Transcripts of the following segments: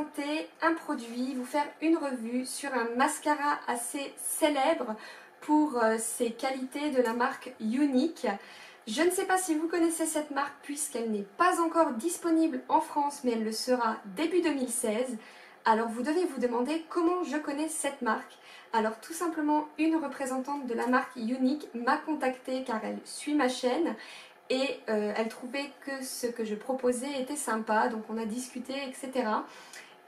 présenter un produit, vous faire une revue sur un mascara assez célèbre pour ses qualités de la marque Younique. Je ne sais pas si vous connaissez cette marque puisqu'elle n'est pas encore disponible en France, mais elle le sera début 2016. Alors vous devez vous demander comment je connais cette marque. Alors tout simplement, une représentante de la marque Younique m'a contactée car elle suit ma chaîne et elle trouvait que ce que je proposais était sympa, donc on a discuté, etc.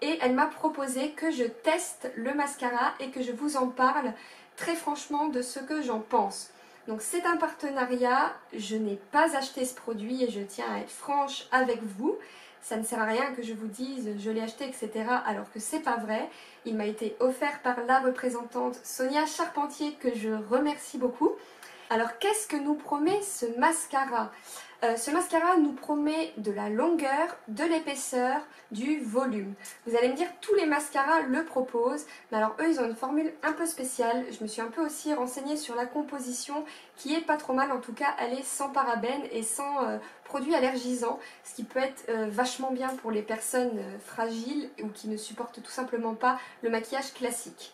Et elle m'a proposé que je teste le mascara et que je vous en parle très franchement de ce que j'en pense. Donc c'est un partenariat, je n'ai pas acheté ce produit et je tiens à être franche avec vous. Ça ne sert à rien que je vous dise je l'ai acheté, etc. alors que c'est pas vrai. Il m'a été offert par la représentante Sonia Charpentier que je remercie beaucoup. Alors qu'est-ce que nous promet ce mascara? Ce mascara nous promet de la longueur, de l'épaisseur, du volume. Vous allez me dire, tous les mascaras le proposent, mais alors eux ils ont une formule un peu spéciale. Je me suis un peu aussi renseignée sur la composition qui est pas trop mal, en tout cas elle est sans parabènes et sans produits allergisants, ce qui peut être vachement bien pour les personnes fragiles ou qui ne supportent tout simplement pas le maquillage classique.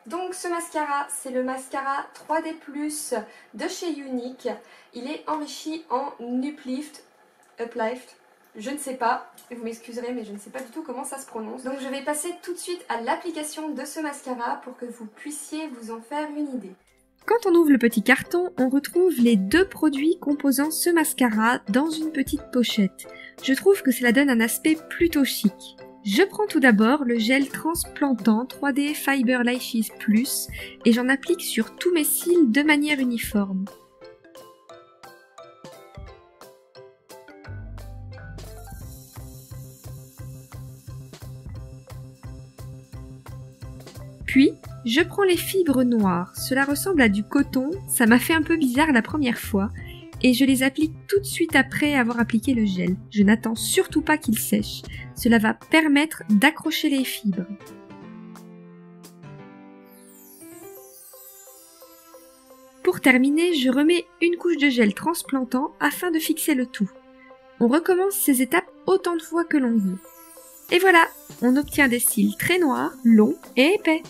Donc ce mascara, c'est le mascara 3D Plus de chez Younique. Il est enrichi en Uplift, je ne sais pas, vous m'excuserez mais je ne sais pas du tout comment ça se prononce. Donc je vais passer tout de suite à l'application de ce mascara pour que vous puissiez vous en faire une idée. Quand on ouvre le petit carton, on retrouve les deux produits composant ce mascara dans une petite pochette. Je trouve que cela donne un aspect plutôt chic. Je prends tout d'abord le gel transplantant 3D Fiber Lashes Plus et j'en applique sur tous mes cils de manière uniforme. Puis, je prends les fibres noires. Cela ressemble à du coton, ça m'a fait un peu bizarre la première fois. Et je les applique tout de suite après avoir appliqué le gel. Je n'attends surtout pas qu'il sèche. Cela va permettre d'accrocher les fibres. Pour terminer, je remets une couche de gel transplantant afin de fixer le tout. On recommence ces étapes autant de fois que l'on veut. Et voilà, on obtient des cils très noirs, longs et épais.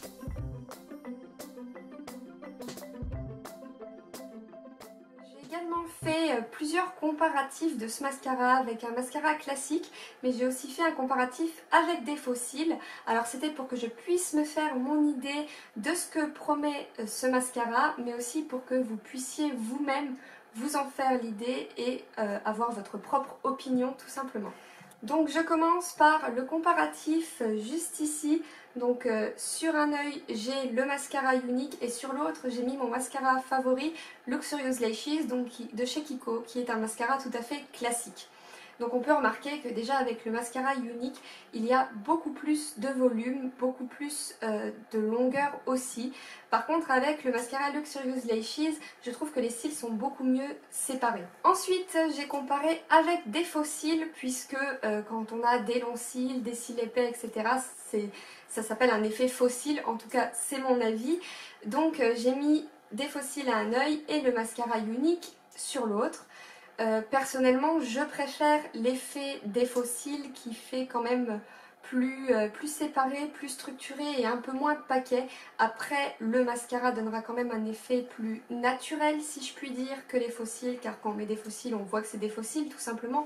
Fait plusieurs comparatifs de ce mascara avec un mascara classique, mais j'ai aussi fait un comparatif avec des faux cils. Alors c'était pour que je puisse me faire mon idée de ce que promet ce mascara, mais aussi pour que vous puissiez vous-même vous en faire l'idée et avoir votre propre opinion tout simplement. Donc je commence par le comparatif juste ici. Donc sur un œil j'ai le mascara Younique et sur l'autre j'ai mis mon mascara favori Luxurious Lashes donc de chez Kiko, qui est un mascara tout à fait classique. Donc on peut remarquer que déjà avec le mascara Younique il y a beaucoup plus de volume, beaucoup plus de longueur aussi. Par contre avec le mascara Luxurious Lashes je trouve que les cils sont beaucoup mieux séparés. Ensuite j'ai comparé avec des faux cils puisque quand on a des longs cils, des cils épais, etc. ça s'appelle un effet faux cils, en tout cas c'est mon avis. Donc j'ai mis des faux cils à un œil et le mascara Younique sur l'autre. Personnellement je préfère l'effet des faux cils qui fait quand même plus séparé, plus structuré et un peu moins de paquet. Après le mascara donnera quand même un effet plus naturel si je puis dire que les faux cils, car quand on met des faux cils on voit que c'est des faux cils tout simplement.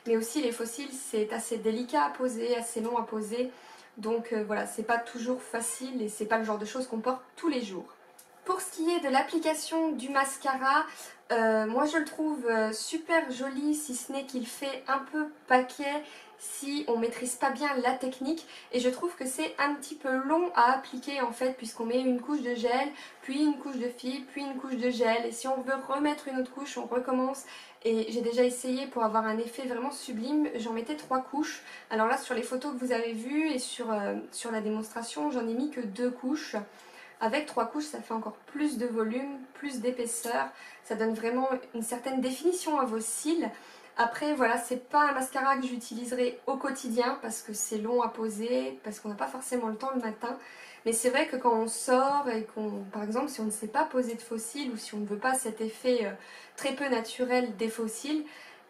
Mais aussi les faux cils c'est assez délicat à poser, assez long à poser. Donc voilà, c'est pas toujours facile et c'est pas le genre de choses qu'on porte tous les jours. Pour ce qui est de l'application du mascara, moi je le trouve super joli, si ce n'est qu'il fait un peu paquet si on maîtrise pas bien la technique, et je trouve que c'est un petit peu long à appliquer en fait, puisqu'on met une couche de gel, puis une couche de fibre, puis une couche de gel, et si on veut remettre une autre couche on recommence. Et j'ai déjà essayé pour avoir un effet vraiment sublime, j'en mettais 3 couches. Alors là sur les photos que vous avez vues et sur la démonstration j'en ai mis que 2 couches. Avec 3 couches, ça fait encore plus de volume, plus d'épaisseur. Ça donne vraiment une certaine définition à vos cils. Après, voilà, c'est pas un mascara que j'utiliserai au quotidien parce que c'est long à poser, parce qu'on n'a pas forcément le temps le matin. Mais c'est vrai que quand on sort et qu'on, par exemple, si on ne sait pas poser de faux cils ou si on ne veut pas cet effet très peu naturel des faux cils,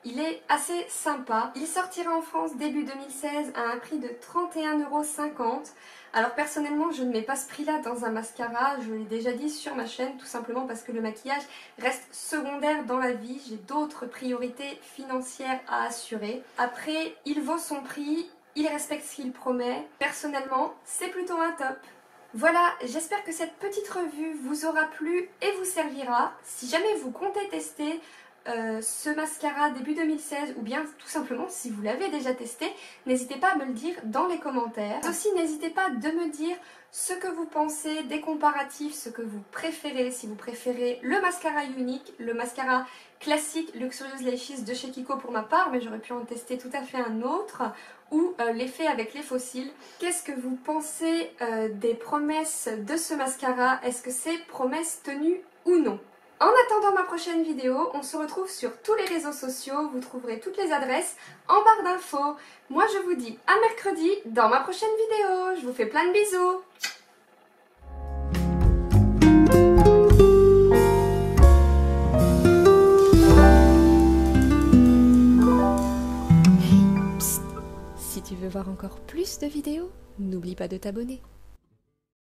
il est assez sympa. Il sortira en France début 2016 à un prix de 31,50 €. Alors personnellement, je ne mets pas ce prix-là dans un mascara, je l'ai déjà dit sur ma chaîne, tout simplement parce que le maquillage reste secondaire dans la vie. J'ai d'autres priorités financières à assurer. Après, il vaut son prix, il respecte ce qu'il promet. Personnellement, c'est plutôt un top. Voilà, j'espère que cette petite revue vous aura plu et vous servira. Si jamais vous comptez tester ce mascara début 2016 ou bien tout simplement si vous l'avez déjà testé, n'hésitez pas à me le dire dans les commentaires. Aussi, n'hésitez pas de me dire ce que vous pensez des comparatifs, ce que vous préférez, si vous préférez le mascara unique, le mascara classique Luxurious Lashes de chez Kiko pour ma part, mais j'aurais pu en tester tout à fait un autre, ou l'effet avec les fossiles. Qu'est-ce que vous pensez des promesses de ce mascara? Est-ce que c'est promesses tenues ou non? En attendant ma prochaine vidéo, on se retrouve sur tous les réseaux sociaux, vous trouverez toutes les adresses en barre d'infos. Moi je vous dis à mercredi dans ma prochaine vidéo, je vous fais plein de bisous. Si tu veux voir encore plus de vidéos, n'oublie pas de t'abonner.